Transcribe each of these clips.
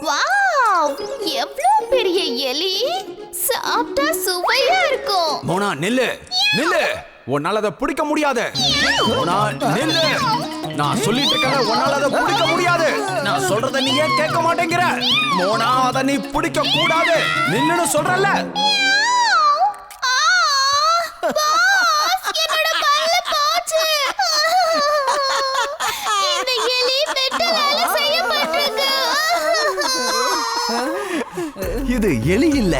Wow, எவ்வளவு பெரிய எலி! சாப்பிட்டா சுவையா இருக்கும். மோனா நில்லு நில்லு, உன்னால அதை பிடிக்க முடியாது. மோனா நில்லு, நான் சொல்லிட்டு இருக்கேன், உன்னால அதை பிடிக்க முடியாது. நான் சொல்றத நீ ஏன் கேட்க மாட்டேங்கிற? மோனா, அதை நீ பிடிக்க கூடாது, நில்லுன்னு சொல்றல. என்னோட பல்ல போச்சு. இந்த எலி வெட்டலால செய்யப்பட்டிருக்கு. இது எலி இல்ல,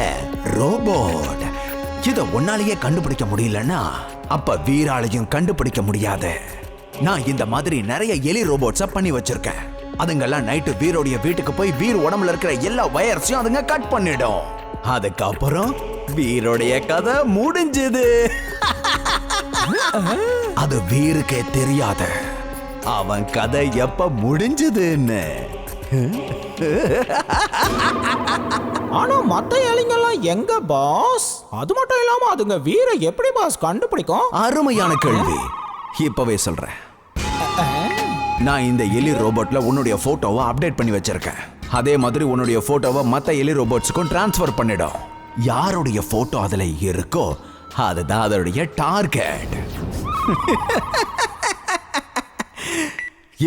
ரோபோட். இத உன்னாலேயே கண்டுபிடிக்க முடியலன்னா அப்ப வீராலையும் கண்டுபிடிக்க முடியாது. நான் இந்த மாதிரி நிறைய எலி ரோபோட்ஸ பண்ணி வச்சிருக்கேன். அதுங்கெல்லாம் நைட்டு வீரோடைய வீட்டுக்கு போய் வீர் உடம்புல இருக்கிற எல்லா வயர்ஸையும் அதுங்க கட் பண்ணிடும். அதுக்கப்புறம் வீரோடைய கதை முடிஞ்சது. அது வீருக்கே தெரியாது அவன் கதை எப்ப முடிஞ்சதுன்னு. ஆனா மத்த இளைஞெல்லாம் எங்க பாஸ்? அது மட்டும் இல்லாம அதுங்க வீர எப்படி பாஸ் கண்டுபிடிக்கும்? அருமையான கேள்வி, இப்பவே சொல்றேன். நான் இந்த எலி ரோபோட்ல உன்னுடைய போட்டோவை அப்டேட் பண்ணி வச்சிருக்கேன். அதே மாதிரி உன்னுடைய போட்டோவை மத்த எலி ரோபோட்ஸுக்கும் டிரான்ஸ்ஃபர் பண்ணிடும். யாருடைய போட்டோ அதுல இருக்கோ அதுதான் அதோடைய டார்கெட்.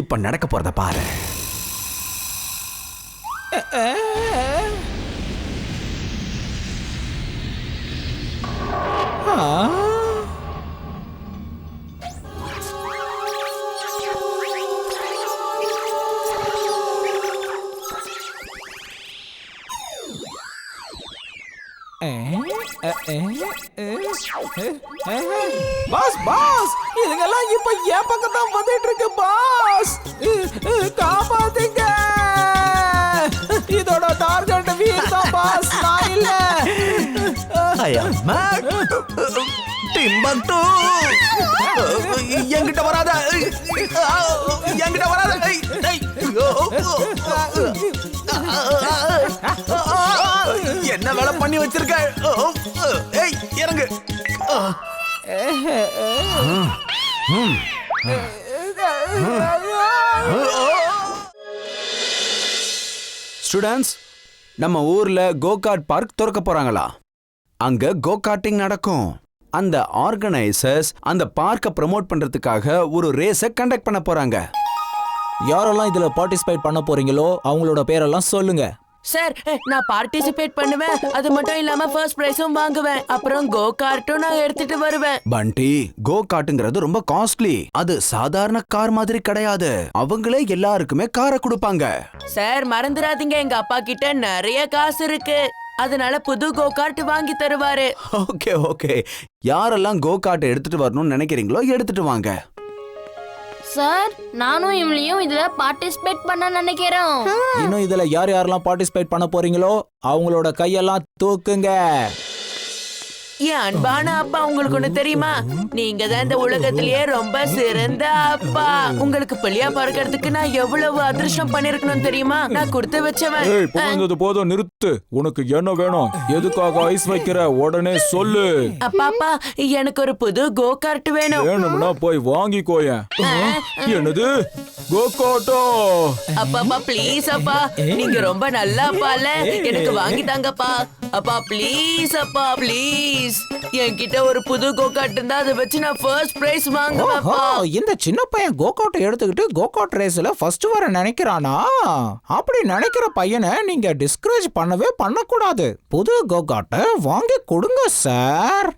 இப்ப நடக்க போறத பாரு. பாஸ் பாஸ், இதுங்கெல்லாம் இப்ப என் பக்கம் தான் வந்துட்டு இருக்கு பாஸ். காப்பாத்துங்க. இதோட டார்கெட் வீர் தான் பாஸ், நான் இல்ல. I am mad. டிம்பக்டு, என்கிட்ட வராத, என்கிட்ட வராத. என்ன வேலை பண்ணி வச்சிருக்க? ஏய், இறங்கு. ஸ்டூடண்ட்ஸ், நம்ம ஊர்ல கோகார்ட் பார்க் திறக்க போறாங்களா? அங்க கோகார்ட்டிங் நடக்கும். அந்த ஆர்கனைசர்ஸ் அந்த பார்க்க ப்ரோமோட் பண்றதுக்காக ஒரு ரேஸை கண்டக்ட் பண்ண போறாங்க. யாரெல்லாம் இதுல பார்ட்டிசிபேட் பண்ண போறீங்களோ அவங்களோட பேரெல்லாம் சொல்லுங்க. சார், நான் பார்ட்டிசிபேட் பண்ணுவேன். அது மட்டும் இல்லாம ஃபர்ஸ்ட் பிரைஸும் வாங்குவேன். அப்புறம் கோ கார்ட்டும் நான் எடுத்துட்டு வருவேன். பண்டி, கோ கார்ட்ங்கிறது ரொம்ப காஸ்ட்லி. அது சாதாரண கார் மாதிரி கிடையாது. அவங்களே எல்லாருக்குமே காரை கொடுப்பாங்க. சார், மறந்துடாதீங்க, எங்க அப்பா கிட்ட நிறைய காசு இருக்கு. அதனால புது கோ கார்ட் வாங்கி தருவாரு. ஓகே ஓகே, யாரெல்லாம் கோ கார்ட் எடுத்துட்டு வரணும்னு நினைக்கிறீங்களோ எடுத்துட்டு வாங்க. சார், நானும் இவளையும் இதுல பார்ட்டிசிபேட் பண்ண நினைக்கிறோம். இன்னும் இதுல யார் யாரெல்லாம் பார்ட்டிசிபேட் பண்ண போறீங்களோ அவங்களோட கையெல்லாம் தூக்குங்க. என் அன்பான அப்பா, உங்களுக்கு ஒண்ணு தெரியுமா? நீங்க தான் இந்த உலகத்திலேயே ரொம்ப சிறந்த அப்பா. உங்களுக்கு பிள்ளையா பிறக்கிறதுக்கு நான் எவ்வளவு அதிர்ஷ்டம் பண்ணிருக்கணும் தெரியுமா? நான் கொடுத்து வச்சவன். போதும், நிறுத்து. உனக்கு என்ன வேணும்? எதுக்காக ஐஸ் வைக்கிற? உடனே சொல்லு. அப்பா, எனக்கு ஒரு புது கோ கார்ட் வேணும். வேணும்னா போய் வாங்கிக்கோய. என்னது கோ கார்ட்டா? அப்பா ப்ளீஸ் அப்பா, நீங்க ரொம்ப நல்ல அப்பால, எனக்கு வாங்கி தாங்கப்பா. அப்பா ப்ளீஸ், அப்பா ப்ளீஸ். என்கிட்ட ஒரு புது கோ கார்ட் இருந்தா அதை வச்சு நான் ஃபர்ஸ்ட் பிரைஸ் வாங்குவேன்ப்பா. இந்த சின்ன பையன் கோ கார்ட் எடுத்துக்கிட்டு கோ கார்ட் ரேஸ்ல ஃபர்ஸ்ட் வர நினைக்கிறானா? அப்படி நினைக்கிற பையனை நீங்க டிஸ்கரேஜ் பண்ணவே பண்ணக்கூடாது. புது கோ கார்ட்டை வாங்கி கொடுங்க சார்.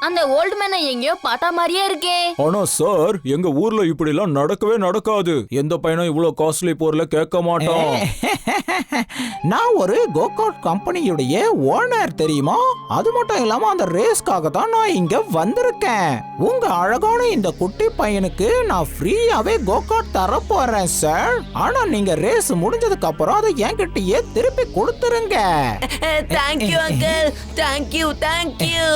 அந்த ஓல்ட் மேனை எங்கேயோ பார்த்தா மாதிரியே இருக்கே. ஆனா சார், எங்க ஊர்ல இப்படி எல்லாம் நடக்கவே நடக்காது. எந்த பையனும் இவ்வளவு காஸ்ட்லி பொருளை கேட்க மாட்டான். நான் ஒரு கோகார்ட் கம்பெனியுடைய ஓனர், தெரியுமா? அது மட்டும் இல்லாம அந்த ரேஸ்க்காக தான் நான் இங்க வந்திருக்கேன். உங்க அழகான இந்த குட்டி பையனுக்கு நான் ஃப்ரீயாவே கோகார்ட் தர போறேன் சார். ஆனா நீங்க ரேஸ் முடிஞ்சதுக்கு அப்புறம் அதை என்கிட்டயே திருப்பி கொடுத்துருங்க. Thank you uncle, thank you thank you.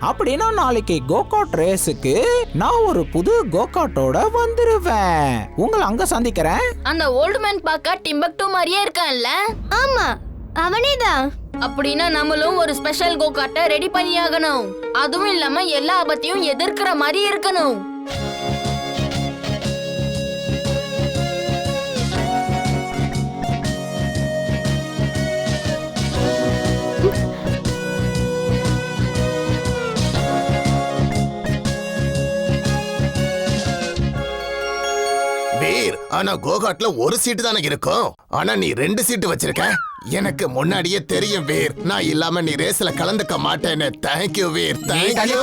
அப்படின்னா நாளைக்கு கோகார்ட் ரேஸுக்கு நான் ஒரு புது கோகார்ட்டோட வந்துருவேன். உங்களை அங்க சந்திக்கிறேன். அந்த ஓல்ட் மேன் பார்க்க டிம்பக்டு மாதிரியே இருக்கான்ல? ஆமா, அவனேதான். அப்படின்னா நம்மளும் ஒரு ஸ்பெஷல் கோ கார்ட்டை ரெடி பண்ணியாகணும். அதுவும் இல்லாம எல்லா ஆபத்தையும் எதிர்க்கிற மாதிரி இருக்கணும். ஆனா கோகாட்ல ஒரு சீட்டு தானே இருக்கும். ஆனா நீ 2 சீட்டு வச்சிருக்க. எனக்கு முன்னாடியே தெரியும் வீர், நான் இல்லாம நீ ரேஸ்ல கலந்துக்க மாட்டேன்னு. Thank you Veer, thank you.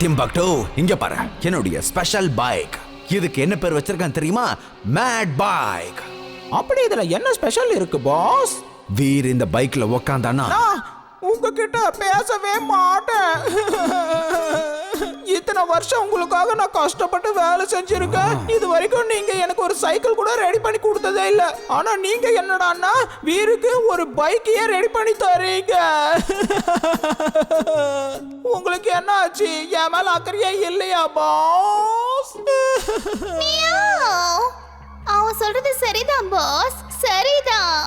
டிம்பக்டோ, இங்க பாரு, என்னுடைய ஸ்பெஷல் பைக். இதுக்கு என்ன பேர் வச்சிருக்கான் தெரியுமா? Mad bike. அப்படி இதுல என்ன ஸ்பெஷல் இருக்கு பாஸ்? வீர் இந்த பைக்ல உக்காந்தானா நான் உங்ககிட்ட பேசவே மாட்டேன். இத்தனை வருஷம் உங்களுக்காக நான் கஷ்டப்பட்டு வேலை செஞ்சிருக்கேன். இது வரைக்கும் நீங்க எனக்கு ஒரு சைக்கிள் கூட ரெடி பண்ணி கொடுத்ததே இல்ல. ஆனா நீங்க என்னடான்னா வீருக்கு ஒரு பைக்கையே ரெடி பண்ணி தரீங்க. உங்களுக்கு என்ன ஆச்சு? என் மேல அக்கறையே இல்லையா பாஸ்? அவன் சொல்றது சரிதான் பாஸ், சரிதான்.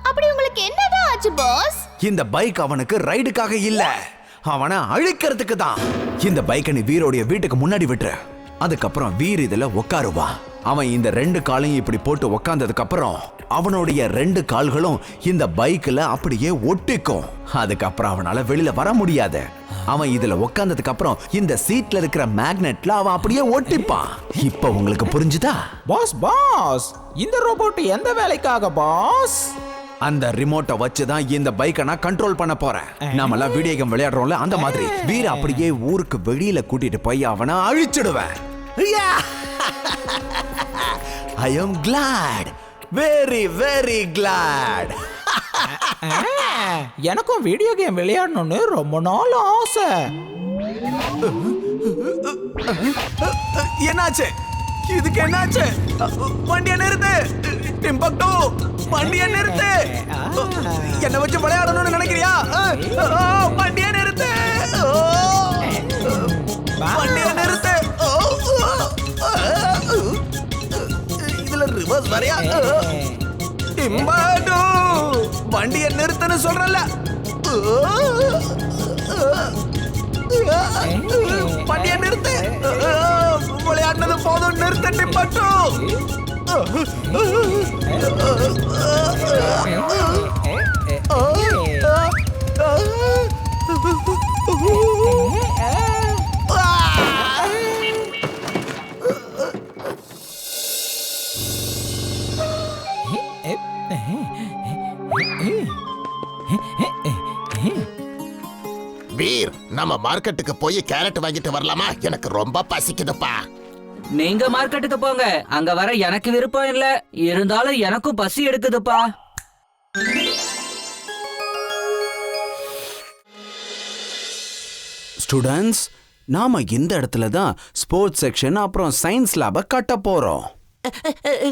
அப்படி உங்களுக்கு என்னதான் ஆச்சு பாஸ்? இந்த பைக் அவனுக்கு ரைடுக்காக இல்ல, அவனை அழிக்கிறதுக்கு தான். இந்த பைக்கை நீ வீரோடைய வீட்டுக்கு முன்னாடி விட்டுரு. அதுக்கப்புறம் வீர் இதுல உட்காருவான். அவன் இந்த 2 காலையும் இப்படி போட்டு உக்காந்ததுக்கு அப்புறம் அவனுடைய 2 கால்களும் இந்த பைக்ல அப்படியே ஒட்டிக்கும். அதுக்கப்புறம் அவனால வெளியில வர முடியாது. அவன் இதுல உட்கார்ந்ததுக்கு அப்புறம் இந்த சீட்ல இருக்கிற மேக்னெட்ல அவன் அப்படியே ஒட்டிப்பான். இப்ப உங்களுக்கு புரிஞ்சுதா? பாஸ் பாஸ், இந்த ரோபோட் எந்த வேலைக்காக பாஸ்? அந்த ரிமோட்டை வச்சு தான் இந்த பைக்கை நான் கண்ட்ரோல் பண்ண போறேன். நாமெல்லாம் வீடியோ கேம் விளையாடுறோம்ல, அந்த மாதிரி. வீர அப்படியே ஊருக்கு வெளியில கூட்டிட்டு போய் அவனை அழிச்சிடுவேன். ஐ am glad, very very glad. எனக்கும் வீடியோ கேம் விளையாடணும்னு ரொம்ப நாள் ஆசை. என்னாச்சு? இதுக்கு என்னாச்சு? வண்டியை நிறுத்து டிம்பக்டோ, வண்டியை நிறுத்து. என்ன வச்சு விளையாடணும்னு நினைக்கிறியா? வண்டியை நிறுத்து, வண்டியை நிறுத்து. இதுல ரிவர்ஸ் வரையா? டிம்பக்டோ, வண்டியை நிறுத்துன்னு சொல்றல. வண்டியை நிறுத்து. விளையாடுனது போதும், நிறுத்த டிம்பக்டோ. வீர், நம்ம மார்க்கெட்டுக்கு போய் கேரட் வாங்கிட்டு வரலாமா? எனக்கு ரொம்ப பசிக்குதுப்பா. நீங்க மார்க்கெட்டுக்கு போங்க, அங்க வர எனக்கு விருப்பம் இல்ல. இருந்தாலும் எனக்கும் பசி எடுக்குதுப்பா. ஸ்டூடண்ட்ஸ், நாம இந்த இடத்துல தான் ஸ்போர்ட்ஸ் செக்ஷன் அப்புறம் சயின்ஸ் லேப கட்ட போறோம்.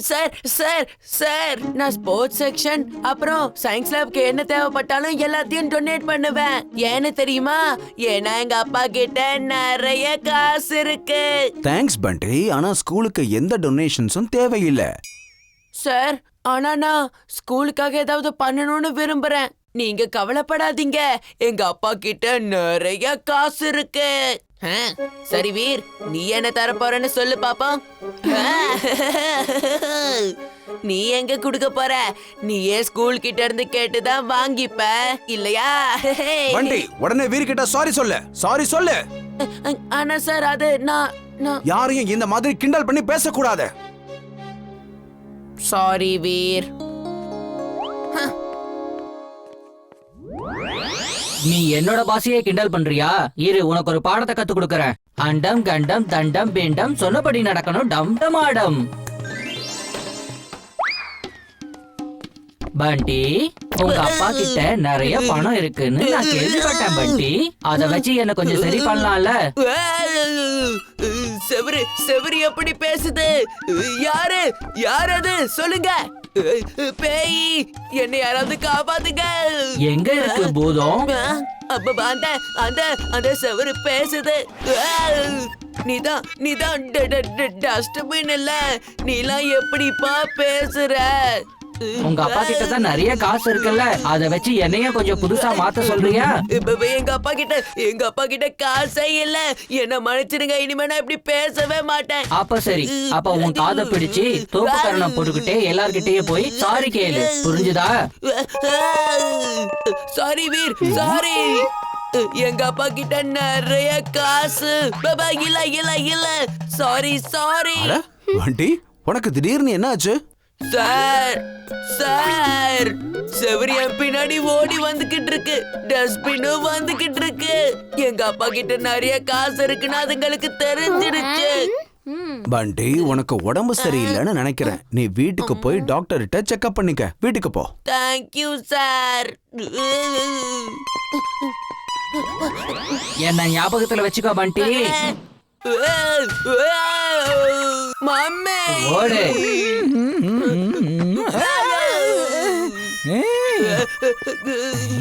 சார் சார் சார், நான் ஸ்போர்ட்ஸ் செக்ஷன் அப்புறம் சயின்ஸ் லேப்க்கு என்ன தேவைப்பட்டாலும் எல்லாத்தையும் டொனேட் பண்ணுவேன். ஏன்னு தெரியுமா? ஏன்னா எங்க அப்பா கிட்ட நிறைய காசு இருக்கு. தேங்க்ஸ் பண்டி, ஆனா ஸ்கூலுக்கு எந்த டொனேஷன்ஸும் தேவையில்லை. சார், ஆனா நான் ஸ்கூலுக்காக ஏதாவது பண்ணணும்னு விரும்புறேன். நீங்க கவலைப்படாதீங்க, எங்க அப்பா கிட்ட நிறைய காசு இருக்கு. சரி வீர், நீ என்ன தர போறன்னு சொல்லு பாப்போம். நீ எங்க குடுக்க போற? நீ ஏன் ஸ்கூல் கிட்ட இருந்து கேட்டுதான் வாங்கிப்ப இல்லையா? பண்டி, உடனே வீர் கிட்ட சாரி சொல்லு, சாரி சொல்லு. ஆனா சார், அது நான் யாரையும் இந்த மாதிரி கிண்டல் பண்ணி பேசக்கூடாது. சாரி வீர். நீ என்னோட பாஷையை கிண்டல் பண்றியா? இரு, உனக்கு ஒரு பாடத்தை கத்து கொடுக்கறேன். அண்டம் கண்டம் தண்டம் பிண்டம் சொன்னபடி நடக்கணும் டம் டமாடம். பண்டி, உங்க அப்பா கிட்ட நிறைய பணம் இருக்குன்னு நான் கேள்விப்பட்டேன் பண்டி. அத வச்சு என்ன கொஞ்சம் சரி பண்ணலாம்ல? செவரி செவரி எப்படி பேசுது? யாரு யார் அது? சொல்லுங்க. பேய், என்ன யாராவது காப்பாத்துங்க. எங்க இருக்கு பூதம்? அப்ப அந்த அந்த அந்த செவரு பேசுது. நீதான் டஸ்ட்பின் இல்ல. நீலாம் எப்படிப்பா பேசுற? உங்க அப்பா கிட்ட தான் நிறைய காசு இருக்குல்ல, அத வச்சு என்னைய கொஞ்சம் புதுசா மாத்த சொல்றியா? எங்க அப்பா கிட்ட காசே இல்ல. என்ன மன்னிச்சிடுங்க, இனிமே நான் இப்படி பேசவே மாட்டேன். அப்ப சரி, அப்ப உன் காதை பிடிச்சு தோப்பு கரணம் போட்டுக்கிட்டே எல்லார்கிட்டயே போய் சாரி கேளு, புரிஞ்சுதா? Sorry Veer, sorry. எங்க அப்பா கிட்ட நிறைய காசு. இல்ல இல்ல இல்ல, சாரி சாரி. வண்டி, உனக்கு திடீர்னு என்ன ஆச்சு? சார் சார் செவரி என் பின்னாடி ஓடி வந்துகிட்டு இருக்கு, டஸ்ட்பினும் வந்துகிட்டு இருக்கு. எங்க அப்பா கிட்ட நிறைய காசு இருக்குன்னு அதுங்களுக்கு தெரிஞ்சிருச்சு. பண்டி, உனக்கு உடம்பு சரியில்லைன்னு நினைக்கிறேன். நீ வீட்டுக்கு போய் டாக்டர் கிட்ட செக்அப் பண்ணிக்க. வீட்டுக்கு போ. Thank you sir. என்ன ஞாபகத்துல வச்சுக்கோ பண்டி. மம்மி ஓடு. ஏய்.